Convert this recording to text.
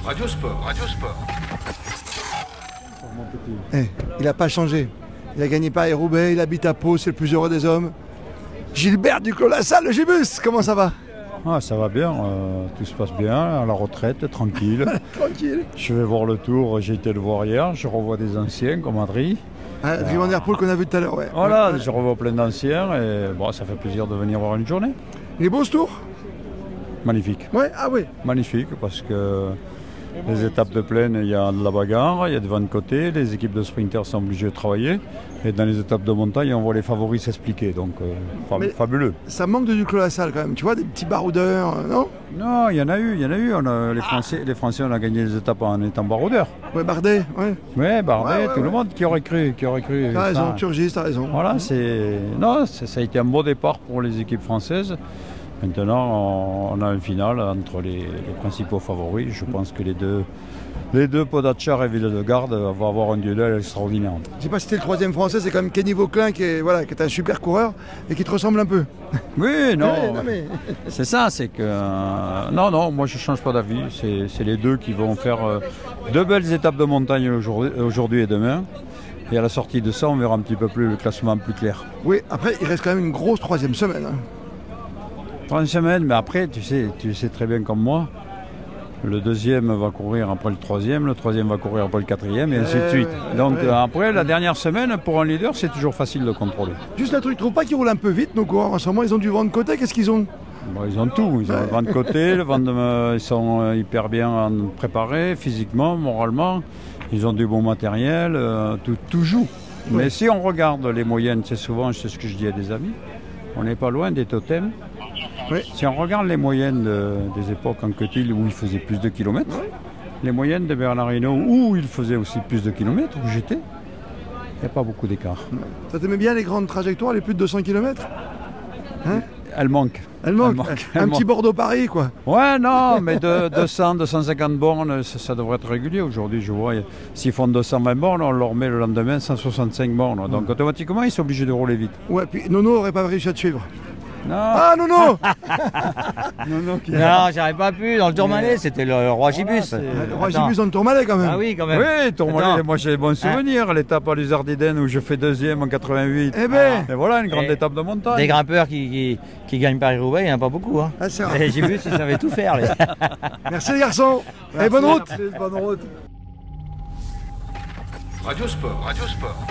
Radio Sport, Radio Sport. Il n'a pas changé. Il a gagné Paris-Roubaix, il habite à Pau, c'est le plus heureux des hommes. Gilbert du Clos La Salle, le Gibus, comment ça va? Ah, ça va bien, tout se passe bien, à la retraite, tranquille. Tranquille. Je vais voir le Tour, j'ai été le voir hier, je revois des anciens comme Adri. Adri Van Der Poel qu'on a vu tout à l'heure, ouais. Voilà, Ouais. je revois plein d'anciens et bon, ça fait plaisir de venir voir une journée. Il est beau ce tour? Magnifique, Ouais, ah oui. magnifique parce que les étapes de plaine, il y a de la bagarre, il y a de vent de côté, les équipes de sprinters sont obligées de travailler. Et dans les étapes de montagne, on voit les favoris s'expliquer, donc Mais- fabuleux. Ça manque de du Clos La Salle quand même, tu vois, des petits baroudeurs, non? Non, il y en a eu. Les Français, on a gagné les étapes en étant baroudeurs. Ouais, Bardet, ouais. Oui, Bardet, Ouais, tout ouais. le monde qui aurait cru. T'as raison, ça. Turgis, t'as raison. Voilà, ça a été un beau départ pour les équipes françaises. Maintenant, on a une finale entre les principaux favoris. Je pense que les deux Pogačar et Vingegaard vont avoir un duel extraordinaire. Je sais pas si c'était le troisième français, c'est quand même Kenny Vauclin qui est un super coureur et qui te ressemble un peu. Oui, non, Ouais, non, mais- c'est ça, c'est que... non, moi je ne change pas d'avis. C'est les deux qui vont faire deux belles étapes de montagne aujourd'hui et demain. Et à la sortie de ça, on verra un petit peu plus le classement plus clair. Oui, après, il reste quand même une grosse troisième semaine. Hein. 30 semaines, mais après, tu sais très bien comme moi, le deuxième va courir après le troisième va courir après le quatrième, et ainsi de suite. Donc après, la dernière semaine, pour un leader, c'est toujours facile de contrôler. Juste un truc, tu trouves pas qu'ils roulent un peu vite, nos coureurs en ce moment? Ils ont du vent de côté, qu'est-ce qu'ils ont? Bon, ils ont tout, ils ont le vent de côté, ils sont hyper bien préparés, physiquement, moralement, ils ont du bon matériel, tout joue. Mais si on regarde les moyennes, c'est ce que je dis à des amis, on n'est pas loin des totems. Oui. Si on regarde les moyennes des époques en Quetil où il faisait plus de kilomètres, les moyennes de Bernard Hinault où il faisait aussi plus de kilomètres, où j'étais, il n'y a pas beaucoup d'écart. Ça t'aimait bien les grandes trajectoires, les plus de 200 km? Elle manque. Elle manque. Elle Un manque. petit Bordeaux-Paris, quoi. Ouais, non, mais 200, 250 bornes, ça devrait être régulier. Aujourd'hui, je vois, s'ils font 220 bornes, on leur met le lendemain 165 bornes. Donc automatiquement, ils sont obligés de rouler vite. Ouais, puis Nono aurait pas réussi à te suivre. Non, Ah, Nono! non, Non, j'aurais pas pu. Dans le Tourmalet, c'était le roi Gibus. Le Roi Attends. Gibus dans le Tourmalet, quand même. Ah oui, quand même. Oui, Tourmalet, Attends. moi j'ai des bons souvenirs. L'étape à l'Uzardiden où je fais deuxième en 88. Eh ben, Et voilà, une grande Et étape de montagne. Des grimpeurs qui gagnent Paris-Roubaix, il n'y en a pas beaucoup. Hein. ah, c'est rare. Les Gibus, ils savaient tout faire. Les... Merci les garçons. Et bonne route. Bonne route. Radio Sport, Radio Sport.